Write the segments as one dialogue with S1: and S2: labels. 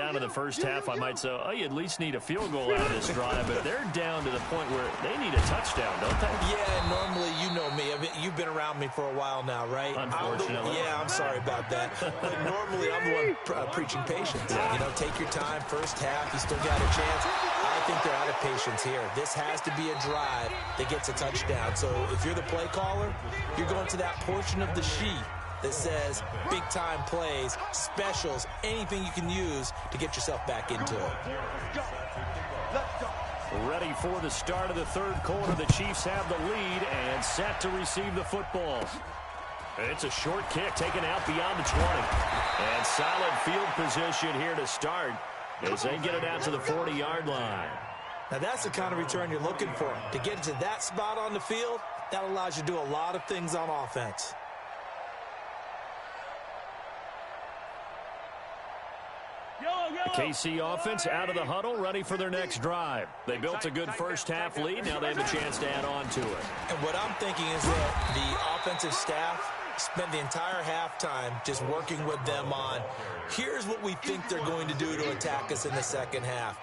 S1: down in the first half, I might say, oh, you at least need a field goal out of this drive. But they're down to the point where they need a touchdown, don't they?
S2: Yeah, and normally, you know me. I mean, you've been around me for a while now, right?
S1: Unfortunately.
S2: I'm sorry about that. But normally, I'm the one preaching patience. Yeah. You know, take your time. First half, you still got a chance. I think they're out of patience here. This has to be a drive that gets a touchdown. So if you're the play caller, you're going to that portion of the sheet that says big-time plays, specials, anything you can use to get yourself back into it.
S1: Ready for the start of the third quarter. The Chiefs have the lead and set to receive the football. It's a short kick taken out beyond the 20. And solid field position here to start as they get it out to the 40-yard line.
S2: Now that's the kind of return you're looking for. To get to that spot on the field, that allows you to do a lot of things on offense.
S1: The KC offense out of the huddle, ready for their next drive. They built a good first-half lead. Now they have a chance to add on to it.
S2: And what I'm thinking is that the offensive staff spent the entire halftime just working with them on, here's what we think they're going to do to attack us in the second half.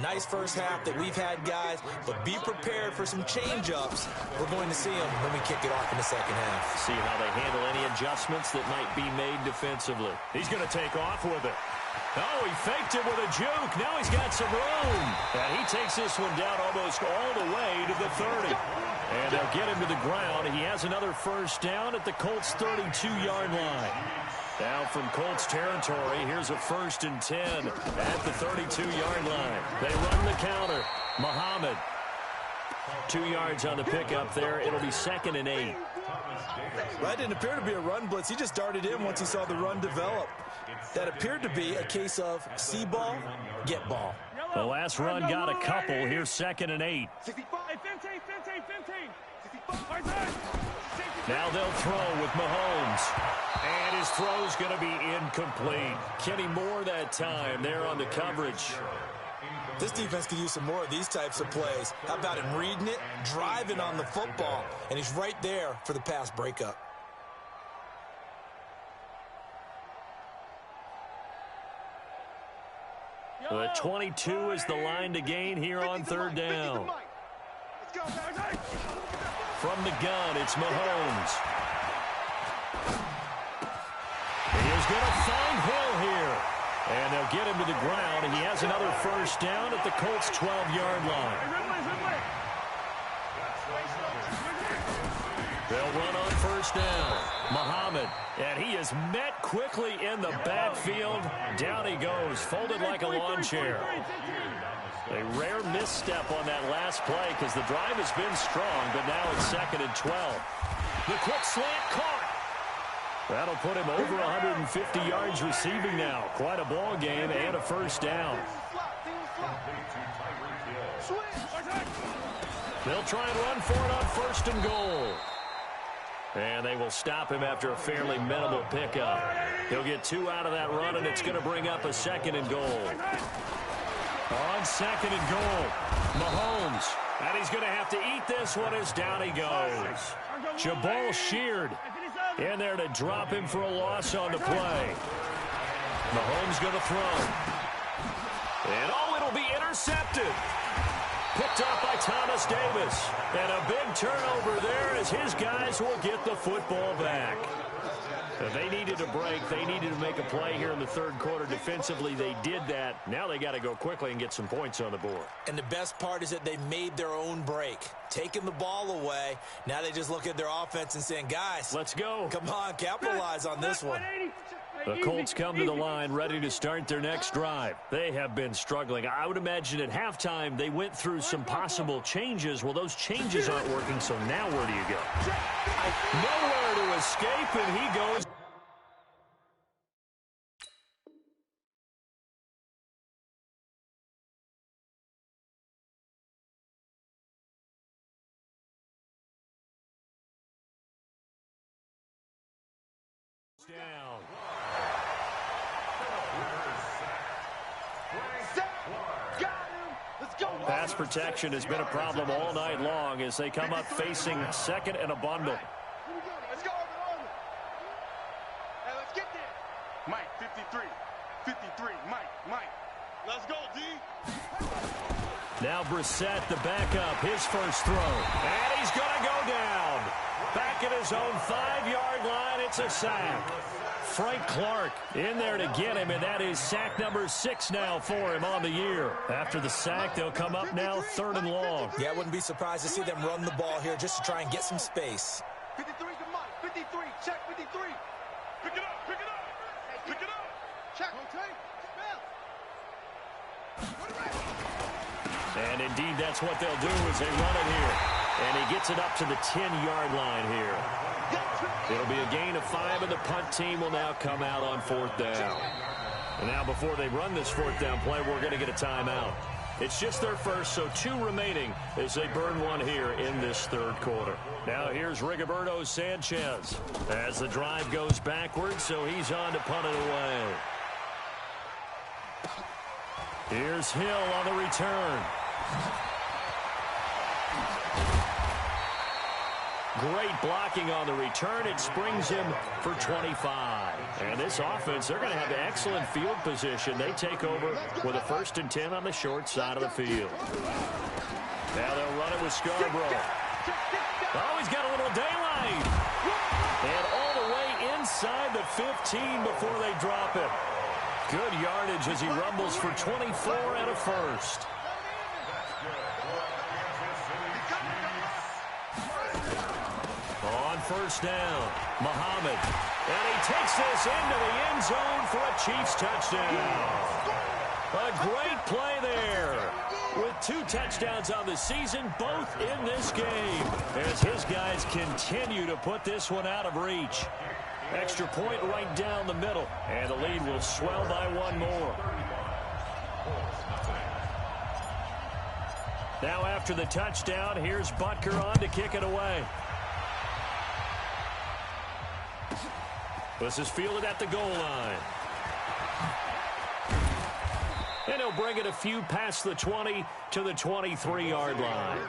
S2: Nice first half that we've had, guys, but be prepared for some change-ups. We're going to see them when we kick it off in the second half.
S1: See how they handle any adjustments that might be made defensively. He's going to take off with it. Oh, he faked it with a juke. Now he's got some room. And he takes this one down almost all the way to the 30. And they'll get him to the ground. He has another first down at the Colts' 32-yard line. Now from Colts territory, here's a 1st and 10 at the 32-yard line. They run the counter. Muhammad, 2 yards on the pickup there. It'll be 2nd and 8.
S2: That didn't appear to be a run blitz. He just darted in once he saw the run develop. That appeared to be a case of see ball, get ball.
S1: The last run got a couple. Here's 2nd and 8. Now they'll throw with Mahomes. And his throw's going to be incomplete. Kenny Moore that time there on the coverage.
S2: This defense could use some more of these types of plays. How about him reading it, driving on the football, and he's right there for the pass breakup.
S1: The 22 is the line to gain here on 3rd down. From the gun, it's Mahomes. He is going to find Hill here. And they'll get him to the ground, and he has another first down at the Colts' 12-yard line. They'll run on first down. Muhammad, and he is met quickly in the backfield. Down he goes, folded like a lawn chair. A rare misstep on that last play because the drive has been strong, but now it's 2nd and 12. The quick slant caught. That'll put him over 150 yards receiving now. Quite a ball game and a first down. They'll try and run for it on 1st and goal. And they will stop him after a fairly minimal pickup. He'll get 2 out of that run, and it's going to bring up a 2nd and goal. On 2nd and goal, Mahomes. And he's going to have to eat this one as down he goes. Jabal Sheard in there to drop him for a loss on the play. Mahomes going to throw. And it'll be intercepted. Picked up by Thomas Davis. And a big turnover there as his guys will get the football back. If they needed a break, they needed to make a play here in the 3rd quarter. Defensively, they did that. Now they got to go quickly and get some points on the board.
S2: And the best part is that they made their own break. Taking the ball away. Now they just look at their offense and saying, guys,
S1: let's go.
S2: Come on, capitalize on this one.
S1: The Colts come to the line ready to start their next drive. They have been struggling. I would imagine at halftime they went through some possible changes. Well, those changes aren't working, so now where do you go? Nowhere to escape, and he goes. Down. Pass protection has been a problem all night long as they come up facing 2nd and a bundle.
S3: Let's go. Hey, let's get there. Mike, 53. 53. Mike. Let's go, D.
S1: Now Brissett, the backup, his first throw. And he's going to go down. Back at his own 5-yard line, it's a sack. Frank Clark in there to get him, and that is sack number 6 now for him on the year. After the sack, they'll come up now 3rd and long.
S2: Yeah, I wouldn't be surprised to see them run the ball here just to try and get some space.
S3: 53 to Mike. 53. Check 53. Pick it up. Pick it up. Pick it up. Check.
S1: And indeed, that's what they'll do as they run it here. And he gets it up to the 10-yard line here. It'll be a gain of 5, and the punt team will now come out on 4th down. And now before they run this 4th down play, we're going to get a timeout. It's just their first, so 2 remaining as they burn one here in this 3rd quarter. Now here's Rigoberto Sanchez as the drive goes backwards, so he's on to punt it away. Here's Hill on the return. Great blocking on the return. It springs him for 25. And this offense, they're going to have excellent field position. They take over with a 1st and 10 on the short side of the field. Now they'll run it with Scarborough. Oh, he's got a little daylight. And all the way inside the 15 before they drop it. Good yardage as he rumbles for 24 and a 1st. On 1st down, Muhammad. And he takes this into the end zone for a Chiefs touchdown. A great play there. With 2 touchdowns on the season, both in this game. As his guys continue to put this one out of reach. Extra point right down the middle. And the lead will swell by 1 more. Now after the touchdown, here's Butker on to kick it away. This is fielded at the goal line. And he'll bring it a few past the 20 to the 23-yard line.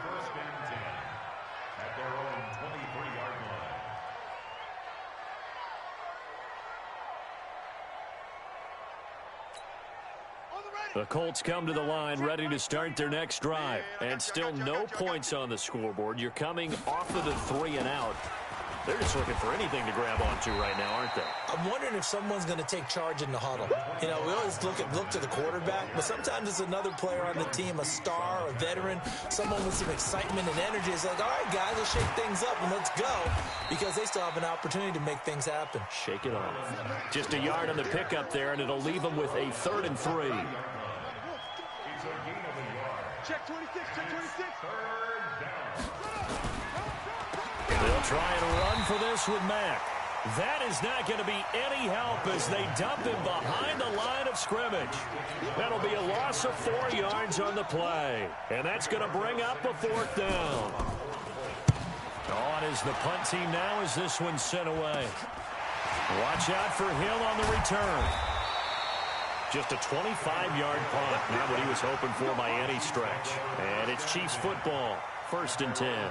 S1: The Colts come to the line ready to start their next drive. And still no points on the scoreboard. You're coming off of the 3 and out. They're just looking for anything to grab onto right now, aren't they?
S2: I'm wondering if someone's going to take charge in the huddle. You know, we always look to the quarterback, but sometimes it's another player on the team, a star, a veteran, someone with some excitement and energy. It's like, all right, guys, let's shake things up and let's go, because they still have an opportunity to make things happen.
S1: Shake it off. Just a yard on the pickup there, and it'll leave them with a 3rd and 3.
S3: Check 26. Check 26.
S1: They'll try and run for this with Mack. That is not going to be any help as they dump him behind the line of scrimmage. That'll be a loss of 4 yards on the play. And that's going to bring up a 4th down. On is the punt team now as this one's sent away. Watch out for Hill on the return. Just a 25-yard punt. Not what he was hoping for by any stretch. And it's Chiefs football. 1st and 10.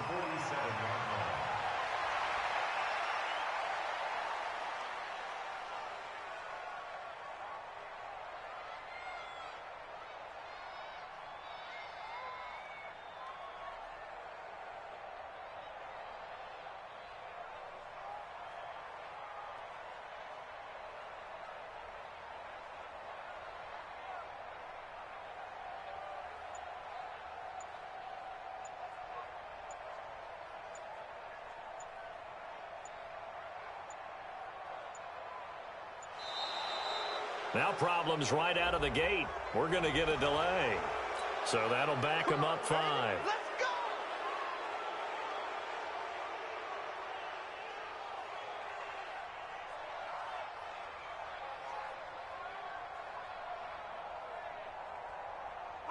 S1: Now problems right out of the gate. We're going to get a delay. So that'll back them up 5.
S3: Let's go.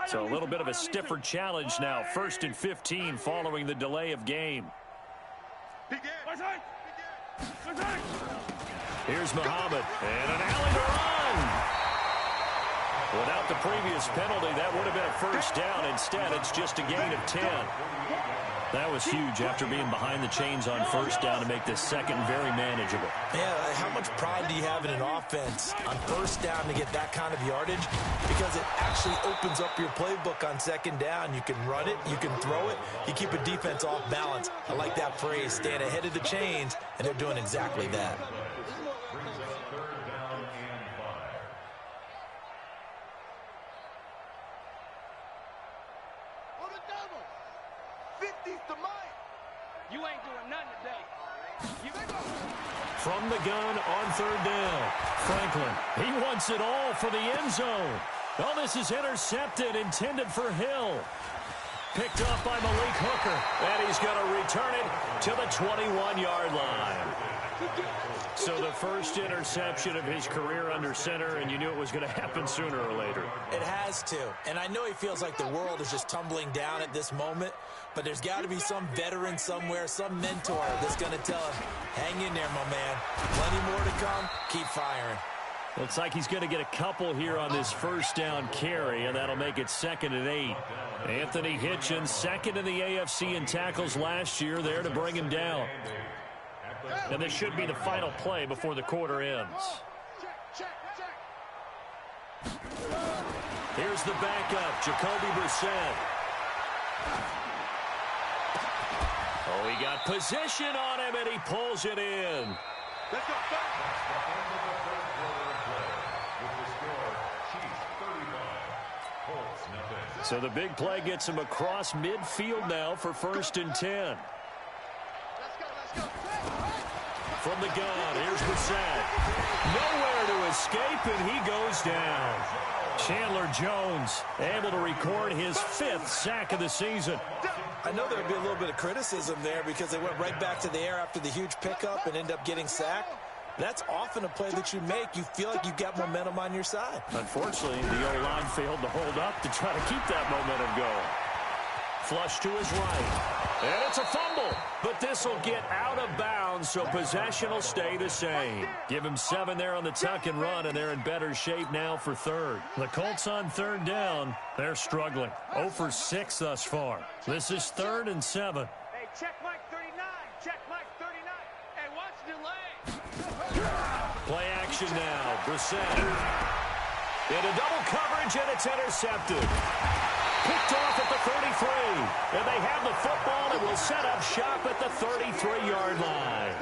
S1: So a little bit of a stiffer challenge now. 1st and 15 following the delay of game. Here's Muhammad. And an alley to run. Without the previous penalty, that would have been a 1st down. Instead, it's just a gain of 10. That was huge after being behind the chains on 1st down to make this 2nd very manageable.
S2: Yeah, how much pride do you have in an offense on 1st down to get that kind of yardage? Because it actually actually opens up your playbook on second down. You can run it, you can throw it, you keep a defense off balance. I like that phrase, staying ahead of the chains, and they're doing exactly that.
S3: You ain't doing nothing today.
S1: From the gun on third down. Franklin, he wants it all for the end zone. Oh, this is intercepted, intended for Hill. Picked off by Malik Hooker, and he's going to return it to the 21-yard line. So the first interception of his career under center, and you knew it was going to happen sooner or later.
S2: It has to, and I know he feels like the world is just tumbling down at this moment, but there's got to be some veteran somewhere, some mentor that's going to tell him, hang in there, my man. Plenty more to come. Keep firing.
S1: Looks like he's going to get a couple here on this first down carry, and that'll make it 2nd and 8. Anthony Hitchens, second in the AFC in tackles last year, there to bring him down. And this should be the final play before the quarter ends. Here's the backup, Jacoby Brissett. Oh, he got position on him, and he pulls it in.
S3: Let's go.
S1: So the big play gets him across midfield now for 1st and 10. From the gun, here's Brissett. Nowhere to escape, and he goes down. Chandler Jones able to record his 5th sack of the season.
S2: I know there'd be a little bit of criticism there because they went right back to the air after the huge pickup and end up getting sacked. That's often a play that you make. You feel like you've got momentum on your side.
S1: Unfortunately, the O-line failed to hold up to try to keep that momentum going. Flush to his right. And it's a fumble. But this will get out of bounds, so possession will stay the same. Give him 7 there on the tuck and run, and they're in better shape now for 3rd. The Colts on 3rd down. They're struggling. 0 for 6 thus far. This is 3rd and 7.
S3: Hey, check Mike 39. Check Mike 39. Hey, watch the lane.
S1: Play action now. Brissett. Into double coverage, and it's intercepted. Picked off at the 33. And they have the football and will set up shop at the 33-yard line.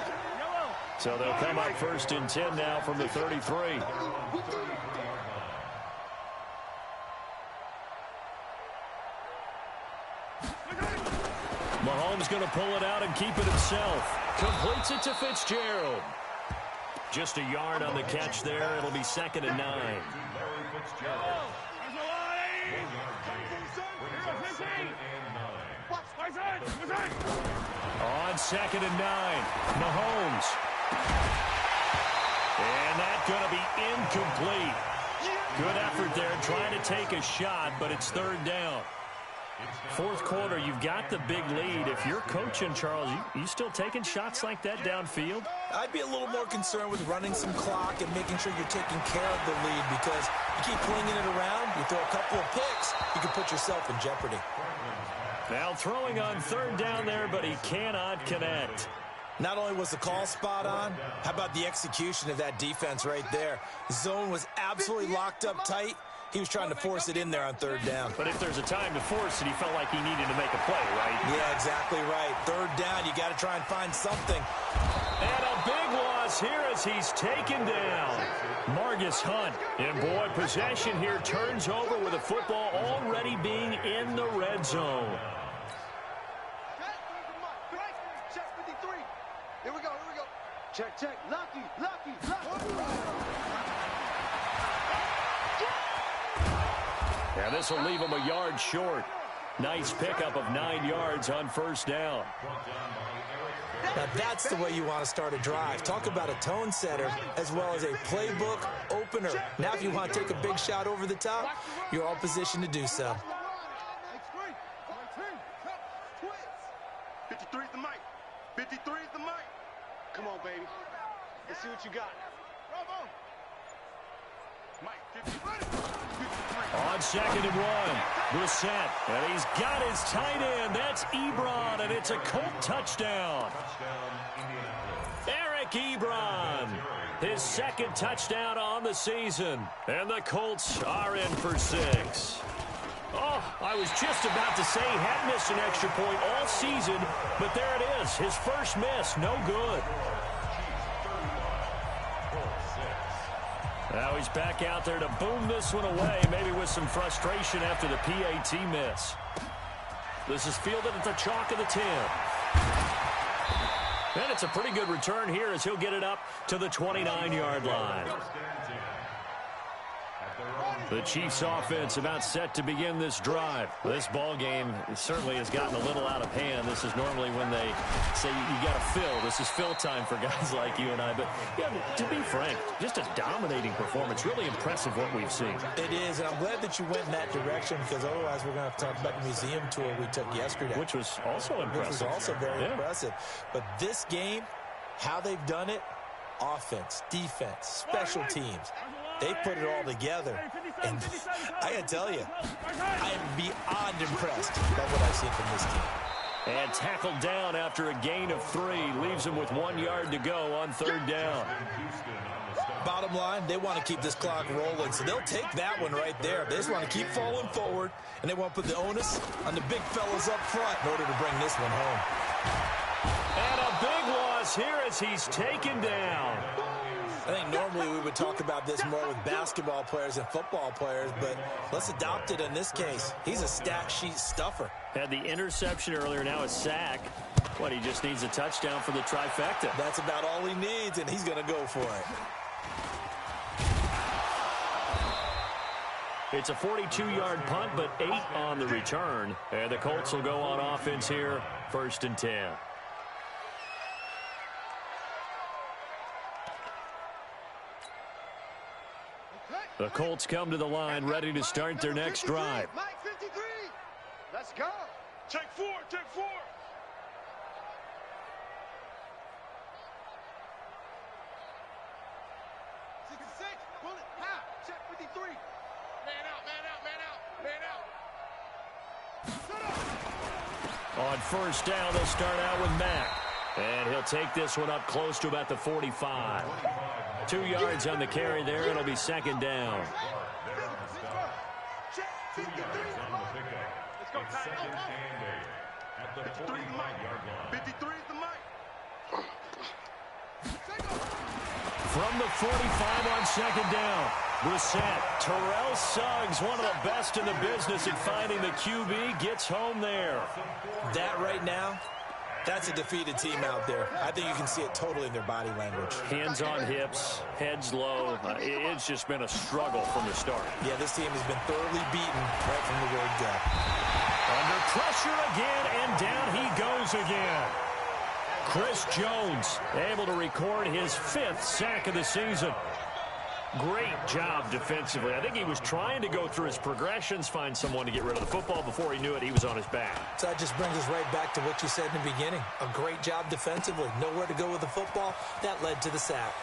S1: So they'll come up 1st and 10 now from the 33. Mahomes going to pull it out and keep it himself. Completes it to Fitzgerald. Just a yard on the catch there. It'll be 2nd and 9. On 2nd and 9, Mahomes. And that's going to be incomplete. Good effort there trying to take a shot, but it's 3rd down. 4th quarter, you've got the big lead. If you're coaching, Charles, you still taking shots like that downfield?
S2: I'd be a little more concerned with running some clock and making sure you're taking care of the lead because you keep flinging it around, you throw a couple of picks, you can put yourself in jeopardy.
S1: Now throwing on 3rd down there, but he cannot connect.
S2: Not only was the call spot on, how about the execution of that defense right there? Zone was absolutely locked up tight. He was trying to force it in there on 3rd down.
S1: But if there's a time to force it, he felt like he needed to make a play, right?
S2: Yeah, exactly right. 3rd down, you got to try and find something.
S1: And a big loss here as he's taken down. Margus Hunt. And boy, possession here turns over with the football already being in the red zone.
S3: Check 53. Here we go. Check. Lucky.
S1: And this will leave him a yard short. Nice pickup of 9 yards on 1st down.
S2: Now that's the way you want to start a drive. Talk about a tone setter as well as a playbook opener. Now if you want to take a big shot over the top, you're all positioned to do so.
S3: 53's the mic. 53's the mic. Come on, baby. Let's see what you got. Bravo. Mike, 53.
S1: On 2nd and 1, Brissett, and he's got his tight end. That's Ebron, and it's a Colt touchdown. Eric Ebron His second touchdown on the season. And the Colts are in for 6. Oh, I was just about to say he had missed an extra point all season, but there it is. His first miss, no good. Now he's back out there to boom this one away, maybe with some frustration after the PAT miss. This is fielded at the chalk of the 10. And it's a pretty good return here as he'll get it up to the 29-yard line. The Chiefs offense about set to begin this drive. This ball game certainly has gotten a little out of hand. This is normally when they say you got to fill. This is fill time for guys like you and I. But yeah, to be frank, just a dominating performance. Really impressive what we've seen.
S2: It is, and I'm glad that you went in that direction because otherwise we're going to have to talk about the museum tour we took yesterday.
S1: Which was also impressive.
S2: Which was also very impressive. But this game, how they've done it, offense, defense, special teams, they put it all together. And I got to tell you, I am beyond impressed by what I've seen from this team.
S1: And tackled down after a gain of 3. Leaves him with 1 yard to go on 3rd down.
S2: Bottom line, they want to keep this clock rolling, so they'll take that one right there. They just want to keep falling forward, and they want to put the onus on the big fellas up front in order to bring this one home.
S1: And a big loss here as he's taken down.
S2: I think normally we would talk about this more with basketball players and football players, but let's adopt it in this case. He's a stat sheet stuffer.
S1: Had the interception earlier, now a sack. What, he just needs a touchdown for the trifecta.
S2: That's about all he needs, and he's going to go for it.
S1: It's a 42-yard punt, but 8 on the return. And the Colts will go on offense here, 1st and 10. The Colts come to the line, ready to start their next drive.
S3: Mike 53. Let's go. Take 4, take 4. Bullet, half, check 53. Man out, man out, man out, man out.
S1: On 1st down, they'll start out with Mack. And he'll take this one up close to about the 45. 2 yards on the carry there. It'll be 2nd down.
S3: Check 53. Let's go, Ty. At the 49-yard line. 53 is the mic.
S1: From the 45 on 2nd down. Brissett, Terrell Suggs, one of the best in the business at finding the QB, gets home there.
S2: That right now, that's a defeated team out there. I think you can see it totally in their body language.
S1: Hands on hips, heads low. It's just been a struggle from the start.
S2: Yeah, this team has been thoroughly beaten right from the word go.
S1: Under pressure again, and down he goes again. Chris Jones able to record his 5th sack of the season. Great job defensively. I think he was trying to go through his progressions, find someone to get rid of the football. Before he knew it, he was on his back.
S2: So that just brings us right back to what you said in the beginning. A great job defensively. Nowhere to go with the football. That led to the sack.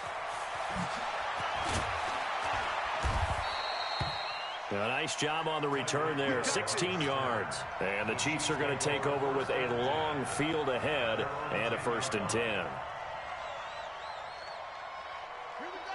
S1: A nice job on the return there, 16 yards. And the Chiefs are going to take over with a long field ahead and a 1st and 10.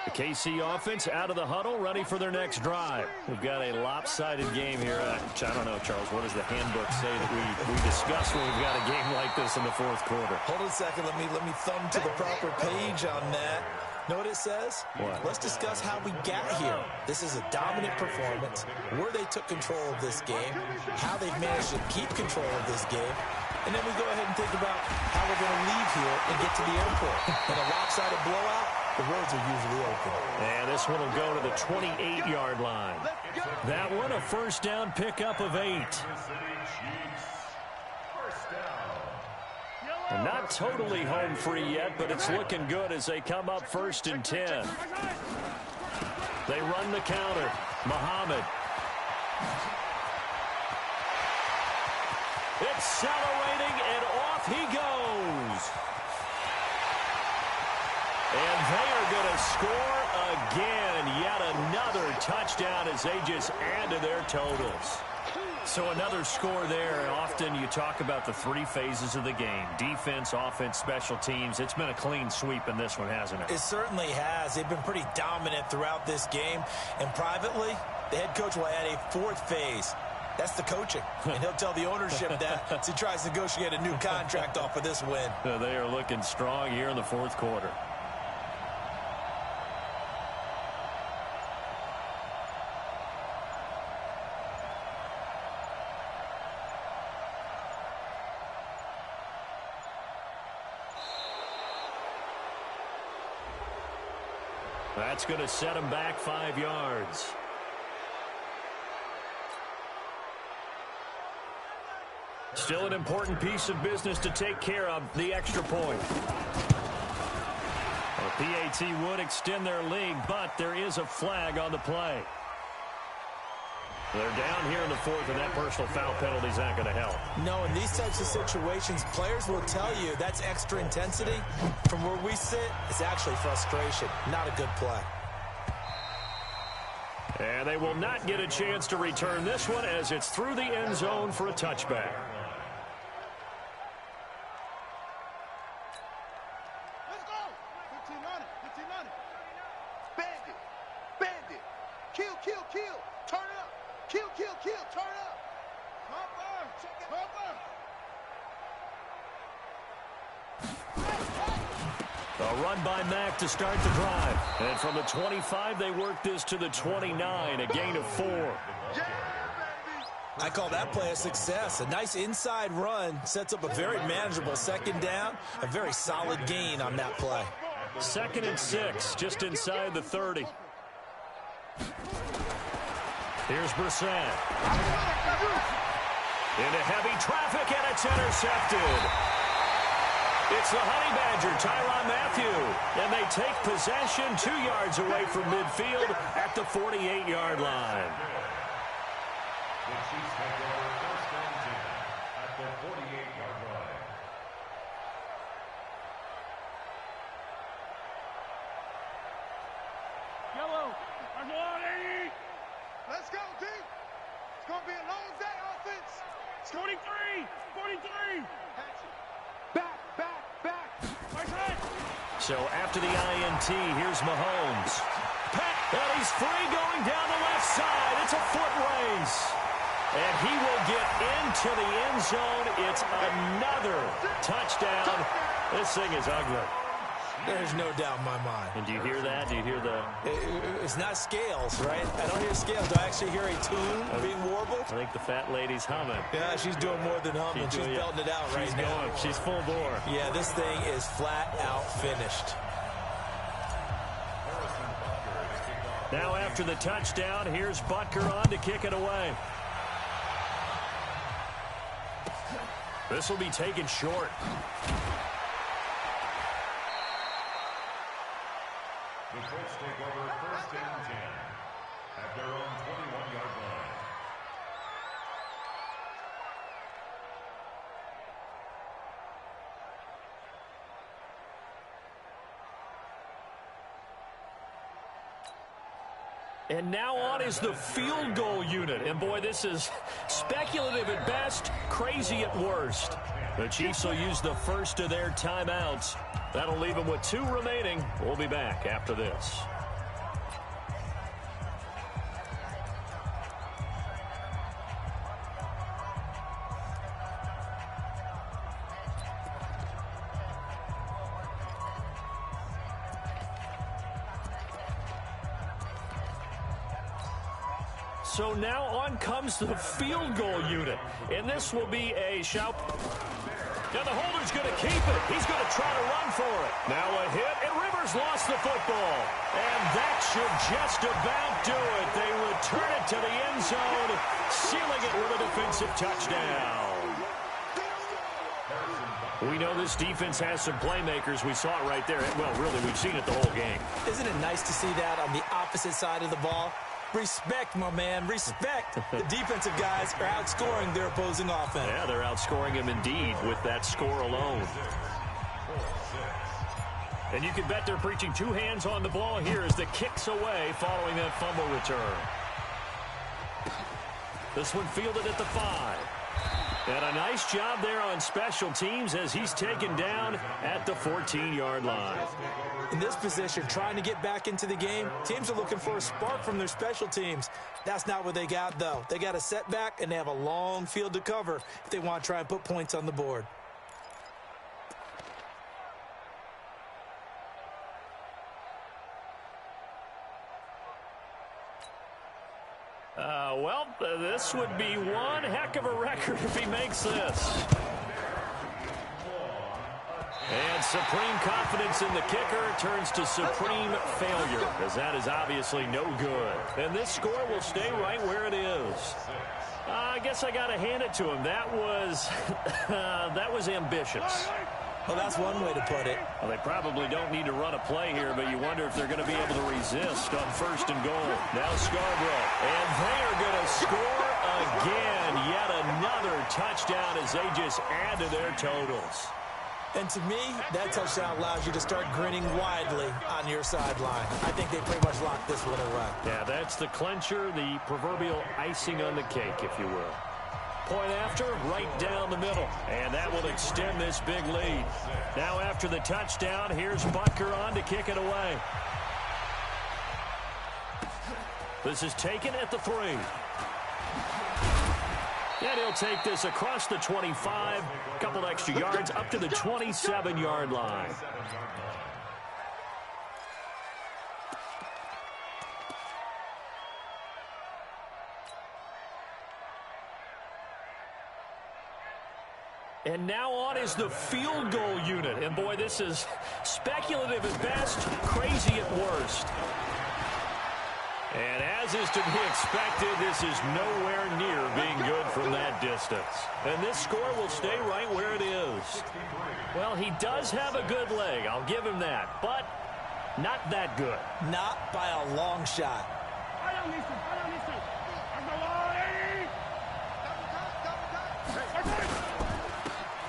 S1: The KC offense out of the huddle, ready for their next drive. We've got a lopsided game here. I don't know, Charles, what does the handbook say that we discuss when we've got a game like this in the 4th quarter?
S2: Hold on a second. Let me thumb to the proper page on that. Know what it says?
S1: What?
S2: Let's discuss how we got here. This is a dominant performance, where they took control of this game, how they've managed to keep control of this game, and then we go ahead and think about how we're going to leave here and get to the airport. In a lopsided blowout, the roads are usually open.
S1: And this one will go to the 28-yard line. That one a 1st down pickup of 8. And not totally home free yet, but it's looking good as they come up 1st and 10. They run the counter. Muhammad. Accelerating, and off he goes. And they are going to score again. Yet another touchdown as they just add to their totals. So another score there. Often you talk about the three phases of the game: defense, offense, special teams. It's been a clean sweep in this one, hasn't it?
S2: It certainly has. They've been pretty dominant throughout this game. And privately, the head coach will add a fourth phase. That's the coaching. And he'll tell the ownership that as he tries to negotiate a new contract off of this win.
S1: They are looking strong here in the fourth quarter. That's going to set him back 5 yards. Still an important piece of business to take care of, the extra point. The PAT would extend their lead, but there is a flag on the play. They're down here in the fourth, and that personal foul penalty is not going to help.
S2: No, in these types of situations, players will tell you that's extra intensity. From where we sit, it's actually frustration, not a good play.
S1: And they will not get a chance to return this one as it's through the end zone for a touchback.
S4: Let's go. 15 on it. 15 on it. Bend it. Bend it. Kill, kill, kill. Turn it up. Kill, kill, kill. Turn it up. Cover. Cover.
S1: A run by Mack to start the drive. And from the 25, they work this to the 29, a gain of 4.
S2: I call that play a success. A nice inside run sets up a very manageable second down. A very solid gain on that play.
S1: 2nd and 6, just inside the 30. Here's Brissett. Into heavy traffic, and it's intercepted. It's the Honey Badger, Tyrann Mathieu, and they take possession 2 yards away from midfield at the 48-yard line.
S3: The Chiefs take over 1st and 10 at the 48-yard line.
S4: Yellow. I'm on 80. Let's go, D. It's going to be a long day, offense. 43. 43. Back, back, back. Right side.
S1: So after the INT, here's Mahomes. And he's free going down the left side. It's a foot race. And he will get into the end zone. It's another touchdown. This thing is ugly.
S2: There's no doubt in my mind.
S1: And do you hear that? Do you hear the...
S2: It's not scales, right? I don't hear scales. Do I actually hear a tune being warbled?
S1: I think the fat lady's humming.
S2: Yeah, she's doing more than humming. She's belting it out right now.
S1: Going. She's full bore.
S2: Yeah, this thing is flat out finished.
S1: Now after the touchdown, here's Butker on to kick it away. This will be taken short.
S3: The Colts take over 1st and 10 at their own 21-yard line.
S1: And now on is the field goal unit. And boy, this is speculative at best, crazy at worst. The Chiefs will use the first of their timeouts. That'll leave them with 2 remaining. We'll be back after this. So now on comes the field goal unit. And this will be a shout. And the holder's going to keep it. He's going to try to run for it. Now a hit, and Rivers lost the football. And that should just about do it. They return it to the end zone, sealing it with a defensive touchdown. We know this defense has some playmakers. We saw it right there. Well, really, we've seen it the whole game.
S2: Isn't it nice to see that on the opposite side of the ball? Respect, my man, respect. The defensive guys are outscoring their opposing offense.
S1: Yeah, they're outscoring him indeed with that score alone. And you can bet they're preaching 2 hands on the ball here as the kick's away following that fumble return. This one fielded at the 5. And a nice job there on special teams as he's taken down at the 14-yard line.
S2: In this position, trying to get back into the game, teams are looking for a spark from their special teams. That's not what they got, though. They got a setback, and they have a long field to cover if they want to try and put points on the board.
S1: Well, this would be one heck of a record if he makes this. And supreme confidence in the kicker turns to supreme failure, as that is obviously no good. And this score will stay right where it is. I guess I got to hand it to him. That was ambitious.
S2: Well, that's one way to put it.
S1: Well, they probably don't need to run a play here, but you wonder if they're going to be able to resist on 1st and goal. Now Scarborough. And they are going to score again. Yet another touchdown as they just add to their totals.
S2: And to me, that touchdown allows you to start grinning widely on your sideline. I think they pretty much locked this one away.
S1: Yeah, that's the clincher, the proverbial icing on the cake, if you will. Point after, right down the middle. And that will extend this big lead. Now after the touchdown, here's Butker on to kick it away. This is taken at the 3. And he'll take this across the 25, a couple extra yards, up to the 27-yard line. And now on is the field goal unit. And boy, this is speculative at best, crazy at worst. And as is to be expected, this is nowhere near being good from that distance. And this score will stay right where it is. Well, he does have a good leg, I'll give him that, but not that good.
S2: Not by a long shot.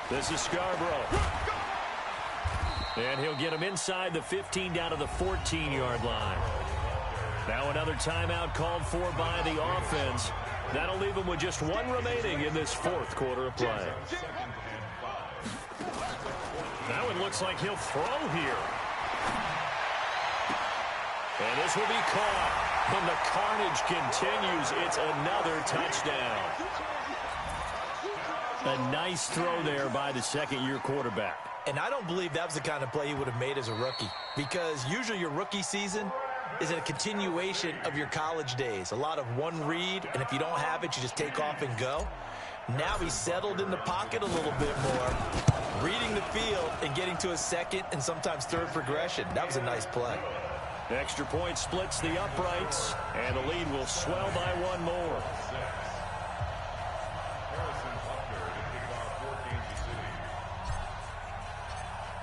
S1: This is Scarborough. And he'll get him inside the 15 down to the 14-yard line. Now another timeout called for by the offense. That'll leave him with just one remaining in this 4th quarter of play. Now it looks like he'll throw here. And this will be caught. And the carnage continues. It's another touchdown. A nice throw there by the second-year quarterback.
S2: And I don't believe that was the kind of play he would have made as a rookie. Because usually your rookie season is a continuation of your college days. A lot of one read, and if you don't have it, you just take off and go. Now he's settled in the pocket a little bit more, reading the field and getting to a second and sometimes third progression. That was a nice play.
S1: Extra point splits the uprights, and the lead will swell by one more.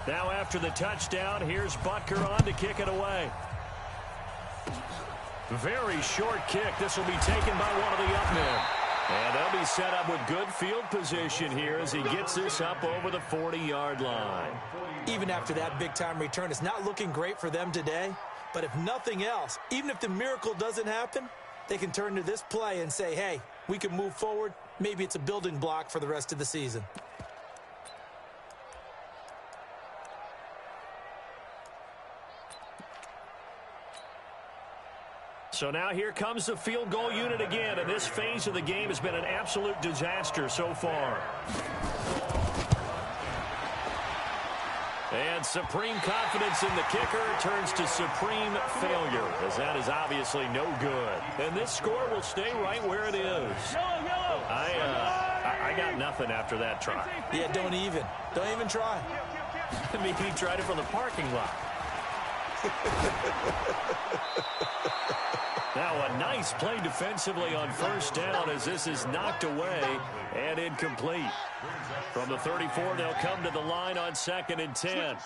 S1: Now after the touchdown, here's Butker on to kick it away. Very short kick. This will be taken by one of the up men. And they'll be set up with good field position here as he gets this up over the 40-yard line.
S2: Even after that big-time return, it's not looking great for them today. But if nothing else, even if the miracle doesn't happen, they can turn to this play and say, hey, we can move forward. Maybe it's a building block for the rest of the season.
S1: So now here comes the field goal unit again, and this phase of the game has been an absolute disaster so far. And supreme confidence in the kicker turns to supreme failure, as that is obviously no good. And this score will stay right where it is. I got nothing after that try.
S2: Yeah, don't even try.
S1: I mean, he tried it from the parking lot. Now a nice play defensively on 1st down as this is knocked away and incomplete. From the 34, they'll come to the line on 2nd and 10.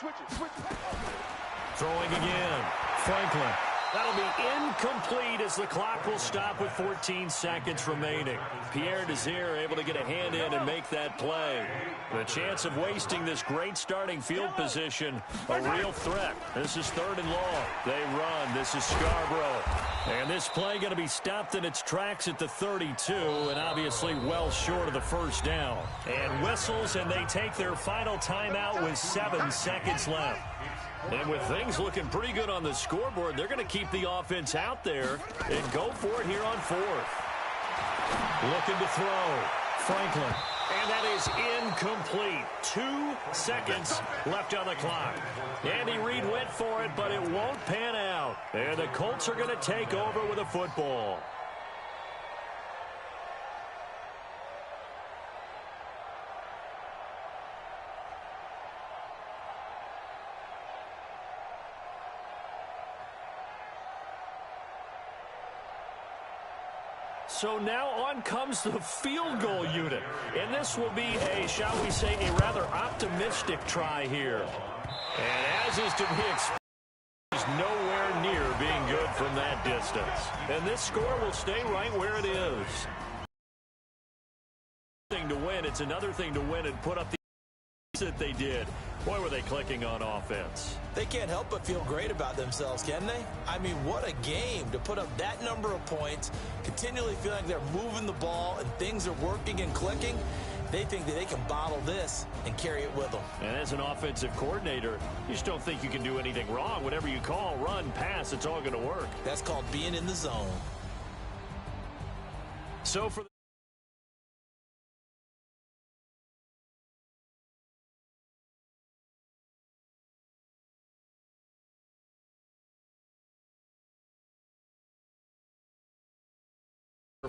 S1: Throwing again. Franklin. That'll be incomplete as the clock will stop with 14 seconds remaining. Pierre Desir able to get a hand in and make that play. The chance of wasting this great starting field position, a real threat. This is 3rd and long. They run. This is Scarborough. And this play going to be stopped in its tracks at the 32, and obviously well short of the first down. And whistles, and they take their final timeout with 7 seconds left. And with things looking pretty good on the scoreboard, they're going to keep the offense out there and go for it here on 4th. Looking to throw. Franklin. And that is incomplete. 2 seconds left on the clock. Andy Reid went for it, but it won't pan out. And the Colts are going to take over with a football. So now on comes the field goal unit. And this will be a, shall we say, a rather optimistic try here. And as is to be expected, he's nowhere near being good from that distance. And this score will stay right where it is. To win, it's another thing to win and put up the that they did. Boy, were they clicking on offense.
S2: They can't help but feel great about themselves, can they? I mean, what a game to put up that number of points, continually feel like they're moving the ball and things are working and clicking. They think that they can bottle this and carry it with them.
S1: And as an offensive coordinator, you just don't think you can do anything wrong. Whatever you call, run, pass, it's all going to work.
S2: That's called being in the zone.
S1: So for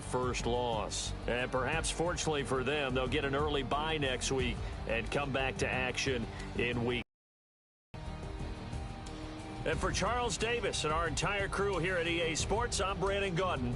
S1: the first loss. And perhaps fortunately for them, they'll get an early bye next week and come back to action in week. And for Charles Davis and our entire crew here at EA Sports, I'm Brandon Gaudin.